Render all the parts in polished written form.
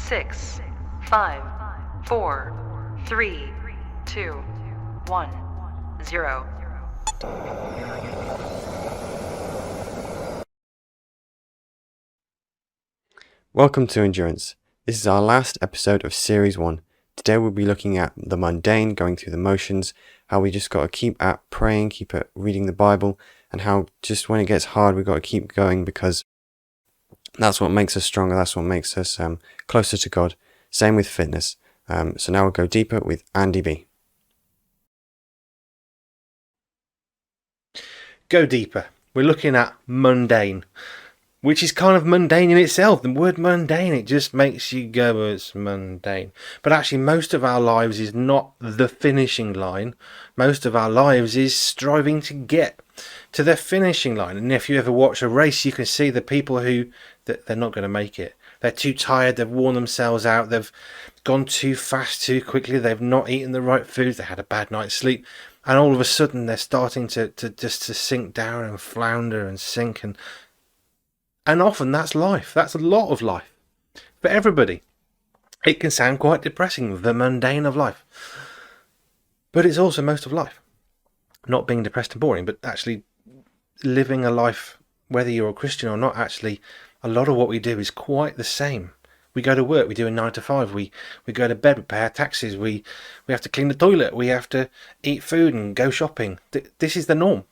6, 5, 4, 3, 2, 1, 0. Welcome to Endurance. This is our last episode of Series 1. Today we'll be looking at the mundane, going through the motions, how we just got to keep at praying, keep at reading the Bible, and how just when it gets hard we've got to keep going because that's what makes us stronger, that's what makes us closer to God. Same with fitness. So now we'll go deeper with Andy B. Go deeper. We're looking at mundane, which is kind of mundane in itself. The word mundane, it just makes you go, oh, it's mundane. But actually, most of our lives is not the finishing line. Most of our lives is striving to get to the finishing line. And if you ever watch a race, you can see the people who they're not going to make it. They're too tired. They've worn themselves out. They've gone too fast, too quickly. They've not eaten the right foods. They had a bad night's sleep. And all of a sudden, they're starting to sink down and flounder and sink. And often that's life. That's a lot of life. For everybody. It can sound quite depressing, the mundane of life. But it's also most of life. Not being depressed and boring, but actually living a life, whether you're a Christian or not, actually, a lot of what we do is quite the same. We go to work, we do a 9 to 5, we go to bed, we pay our taxes, we have to clean the toilet, we have to eat food and go shopping. This is the norm.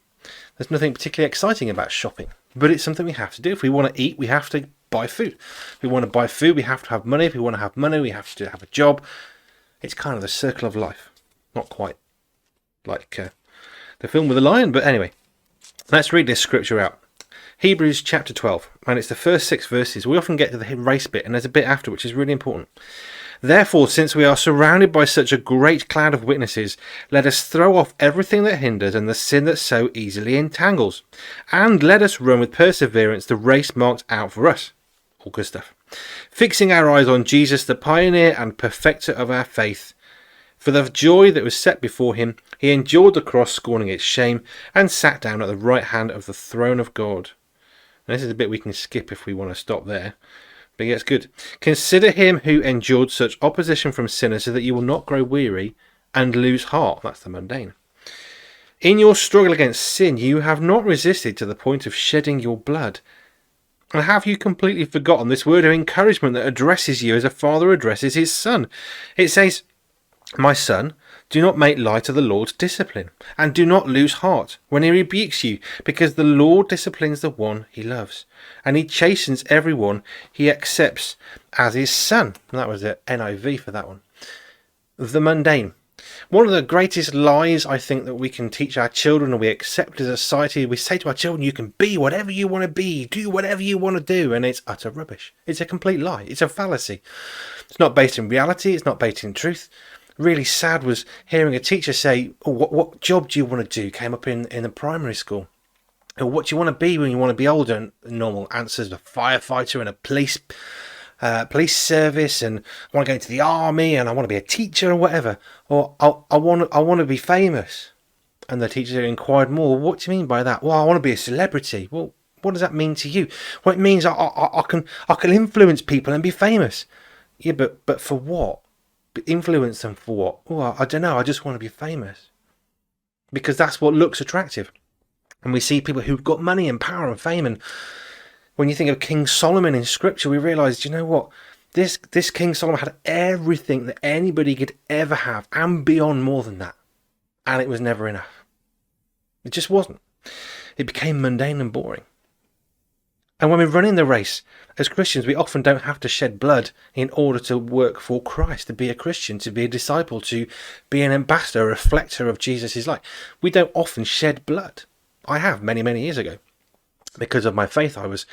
There's nothing particularly exciting about shopping, but it's something we have to do. If we want to eat, we have to buy food. If we want to buy food, we have to have money. If we want to have money, we have to have a job. It's kind of the circle of life. Not quite like the film with the lion, but anyway. Let's read this scripture out. Hebrews chapter 12, and it's the first 6 verses. We often get to the race bit, and there's a bit after which is really important. Therefore, since we are surrounded by such a great cloud of witnesses, let us throw off everything that hinders and the sin that so easily entangles, and let us run with perseverance the race marked out for us. All good stuff. Fixing our eyes on Jesus, the pioneer and perfecter of our faith. For the joy that was set before him, he endured the cross, scorning its shame, and sat down at the right hand of the throne of God. And this is a bit we can skip if we want to stop there. But yeah, it's good. Consider him who endured such opposition from sinners so that you will not grow weary and lose heart. That's the mundane. In your struggle against sin, you have not resisted to the point of shedding your blood. And have you completely forgotten this word of encouragement that addresses you as a father addresses his son? It says, my son, do not make light of the Lord's discipline, and do not lose heart when he rebukes you, because the Lord disciplines the one he loves, and he chastens everyone he accepts as his son. And that was the NIV for that one. The mundane. One of the greatest lies I think that we can teach our children, and we accept as a society, we say to our children, you can be whatever you want to be, do whatever you want to do, and it's utter rubbish. It's a complete lie. It's a fallacy. It's not based in reality. It's not based in truth. Really sad was hearing a teacher say, oh, what job do you want to do? Came up in the primary school. Or what do you want to be when you want to be older? And normal answers, a firefighter and a police service, and I want to go into the army, and I want to be a teacher or whatever. Or I want to be famous. And the teacher inquired more, what do you mean by that? Well, I want to be a celebrity. Well, what does that mean to you? Well, it means I can influence people and be famous. Yeah, but for what? Influence them for what? Oh, I don't know. I just want to be famous. Because that's what looks attractive. And we see people who've got money and power and fame. And when you think of King Solomon in Scripture, we realise, you know what? This King Solomon had everything that anybody could ever have and beyond more than that. And it was never enough. It just wasn't. It became mundane and boring. And when we're running the race, as Christians, we often don't have to shed blood in order to work for Christ, to be a Christian, to be a disciple, to be an ambassador, a reflector of Jesus' life. We don't often shed blood. I have many, many years ago. Because of my faith, I was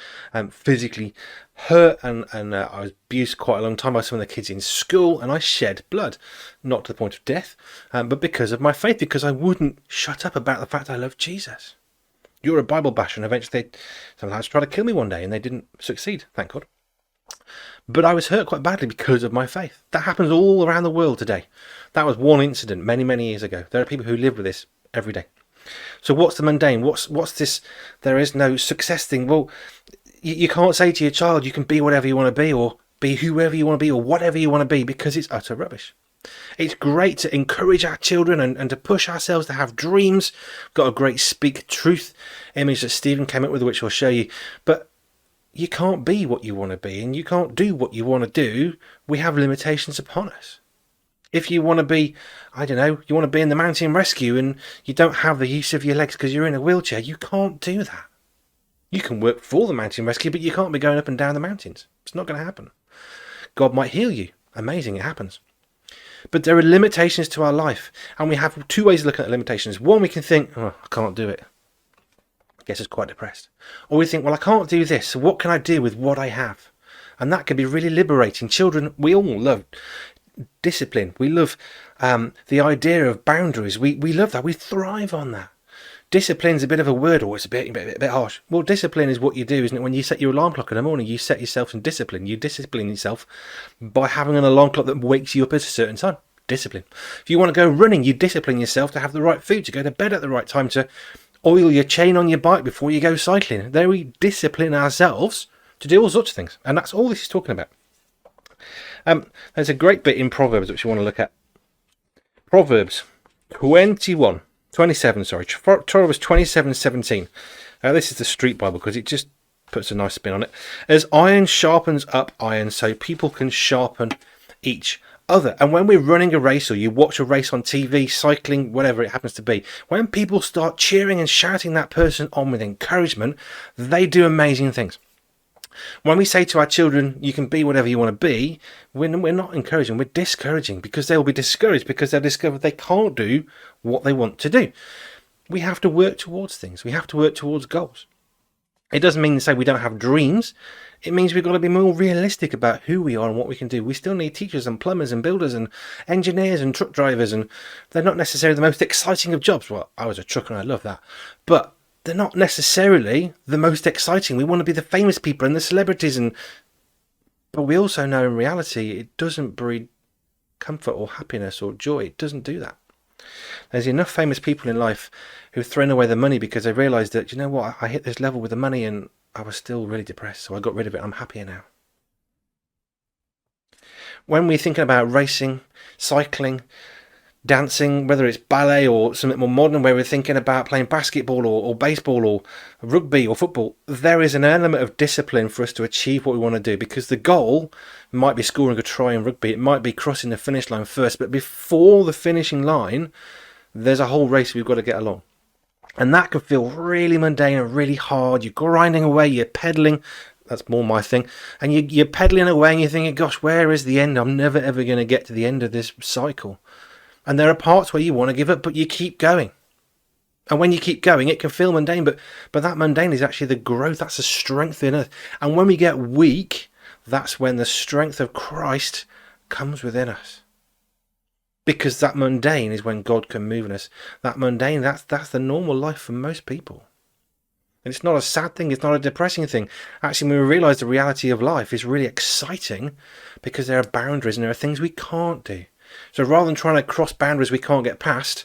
physically hurt and I was abused quite a long time by some of the kids in school, and I shed blood. Not to the point of death, but because of my faith, because I wouldn't shut up about the fact I love Jesus. You're a Bible basher, and eventually some lads tried to kill me one day, and they didn't succeed, thank God. But I was hurt quite badly because of my faith. That happens all around the world today. That was one incident many, many years ago. There are people who live with this every day. So what's the mundane? What's this? There is no success thing. Well, you can't say to your child, you can be whatever you want to be, or be whoever you want to be or whatever you want to be, because it's utter rubbish. It's great to encourage our children and to push ourselves to have dreams. We've got a great speak truth image that Stephen came up with, which I'll show you. But you can't be what you want to be, and you can't do what you want to do. We have limitations upon us. If you want to be, I don't know, you want to be in the mountain rescue and you don't have the use of your legs because you're in a wheelchair, you can't do that. You can work for the mountain rescue, but you can't be going up and down the mountains. It's not going to happen. God might heal you. Amazing, it happens. But there are limitations to our life, and we have two ways of looking at limitations. One, we can think, oh, I can't do it. I guess it's quite depressed. Or we think, well, I can't do this, so what can I do with what I have? And that can be really liberating. Children, we all love discipline. We love the idea of boundaries. We love that. We thrive on that. Discipline's a bit of a word, or it's a bit harsh. Well, discipline is what you do, isn't it? When you set your alarm clock in the morning, you set yourself in discipline. You discipline yourself by having an alarm clock that wakes you up at a certain time. Discipline. If you want to go running, you discipline yourself to have the right food, to go to bed at the right time, to oil your chain on your bike before you go cycling. There we discipline ourselves to do all sorts of things. And that's all this is talking about. There's a great bit in Proverbs which you want to look at. Proverbs 27, Proverbs 27:17. This is the Street Bible because it just puts a nice spin on it. As iron sharpens up iron, so people can sharpen each other. And when we're running a race, or you watch a race on TV, cycling, whatever it happens to be, when people start cheering and shouting that person on with encouragement, they do amazing things. When we say to our children, you can be whatever you want to be, we're not encouraging, we're discouraging, because they'll be discouraged because they'll discover they can't do what they want to do. We have to work towards things. We have to work towards goals. It doesn't mean to say we don't have dreams. It means we've got to be more realistic about who we are and what we can do. We still need teachers and plumbers and builders and engineers and truck drivers, and they're not necessarily the most exciting of jobs. Well, I was a trucker and I love that. But they're not necessarily the most exciting. We want to be the famous people and the celebrities, but we also know in reality it doesn't breed comfort or happiness or joy. It doesn't do that. There's enough famous people in life who've thrown away the money because they realised that, you know what, I hit this level with the money and I was still really depressed, so I got rid of it. I'm happier now. When we're thinking about racing, cycling, dancing, whether it's ballet or something more modern, where we're thinking about playing basketball or baseball or rugby or football, there is an element of discipline for us to achieve what we want to do, because the goal might be scoring a try in rugby, it might be crossing the finish line first, but before the finishing line there's a whole race we've got to get along. And that can feel really mundane and really hard. You're grinding away, you're pedaling. That's more my thing. And you're pedaling away and you're thinking, gosh, where is the end? I'm never ever going to get to the end of this cycle. And there are parts where you want to give up, but you keep going. And when you keep going, it can feel mundane, but that mundane is actually the growth. That's the strength in us. And when we get weak, that's when the strength of Christ comes within us. Because that mundane is when God can move in us. That mundane, that's the normal life for most people. And it's not a sad thing, it's not a depressing thing. Actually, when we realise the reality of life is really exciting, because there are boundaries and there are things we can't do. So rather than trying to cross boundaries we can't get past,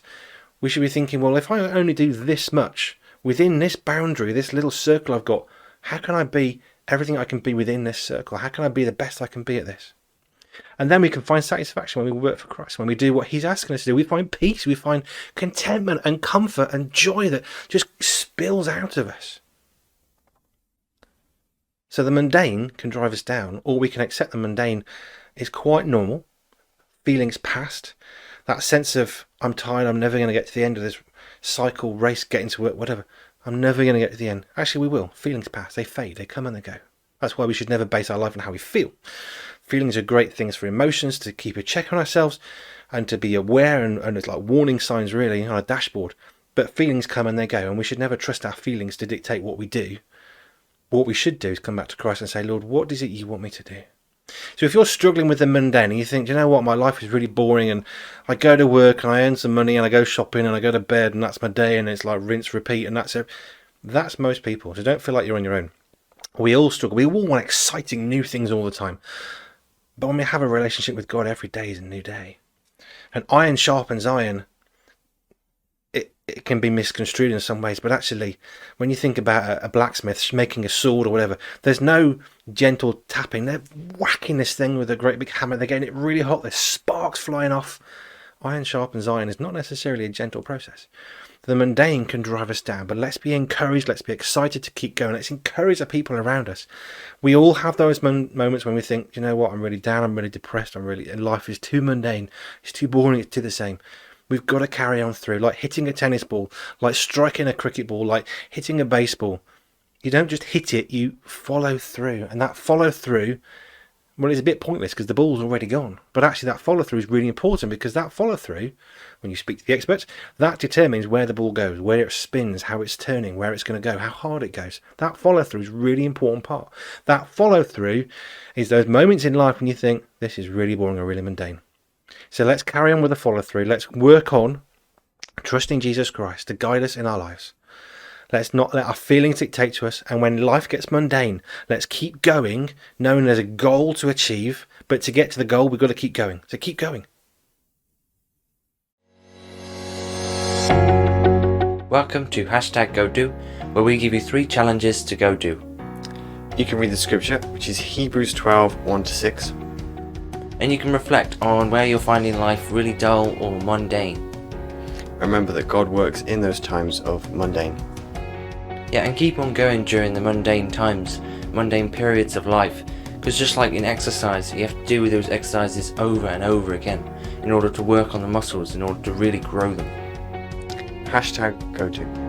we should be thinking, well, if I only do this much within this boundary, this little circle I've got, how can I be everything I can be within this circle? How can I be the best I can be at this? And then we can find satisfaction when we work for Christ, when we do what he's asking us to do. We find peace, we find contentment and comfort and joy that just spills out of us. So the mundane can drive us down, or we can accept the mundane is quite normal. Feelings past, that sense of I'm tired, I'm never going to get to the end of this cycle, race, getting to work, whatever. I'm never going to get to the end. Actually, we will. Feelings pass, they fade, they come and they go. That's why we should never base our life on how we feel. Feelings are great things for emotions, to keep a check on ourselves and to be aware, and it's like warning signs really on a dashboard. But feelings come and they go, and we should never trust our feelings to dictate what we do. What we should do is come back to Christ and say, Lord, what is it you want me to do? So if you're struggling with the mundane and you think, you know what, my life is really boring, and I go to work and I earn some money and I go shopping and I go to bed and that's my day and it's like rinse, repeat, and that's most people. So don't feel like you're on your own. We all struggle. We all want exciting new things all the time. But when we have a relationship with God, every day is a new day. And iron sharpens iron. it can be misconstrued in some ways, but actually, when you think about a blacksmith making a sword or whatever, there's no gentle tapping. They're whacking this thing with a great big hammer. They're getting it really hot. There's sparks flying off. Iron sharpens iron is not necessarily a gentle process. The mundane can drive us down, but let's be encouraged. Let's be excited to keep going. Let's encourage the people around us. We all have those moments when we think, you know what, I'm really down. I'm really depressed. Life is too mundane. It's too boring. It's too the same. We've got to carry on through, like hitting a tennis ball, like striking a cricket ball, like hitting a baseball. You don't just hit it, you follow through. And that follow through, well, it's a bit pointless because the ball's already gone. But actually that follow through is really important, because that follow through, when you speak to the experts, that determines where the ball goes, where it spins, how it's turning, where it's going to go, how hard it goes. That follow through is a really important part. That follow through is those moments in life when you think, this is really boring or really mundane. So let's carry on with the follow through. Let's work on trusting Jesus Christ to guide us in our lives. Let's not let our feelings dictate to us. And when life gets mundane, let's keep going, knowing there's a goal to achieve. But to get to the goal, we've got to keep going. So keep going. Welcome to #GoDo, where we give you 3 challenges to go do. You can read the scripture, which is Hebrews 12, 1-6. And you can reflect on where you're finding life really dull or mundane. Remember that God works in those times of mundane. Yeah, and keep on going during the mundane times, mundane periods of life. Because just like in exercise, you have to do those exercises over and over again in order to work on the muscles, in order to really grow them. #GoDo.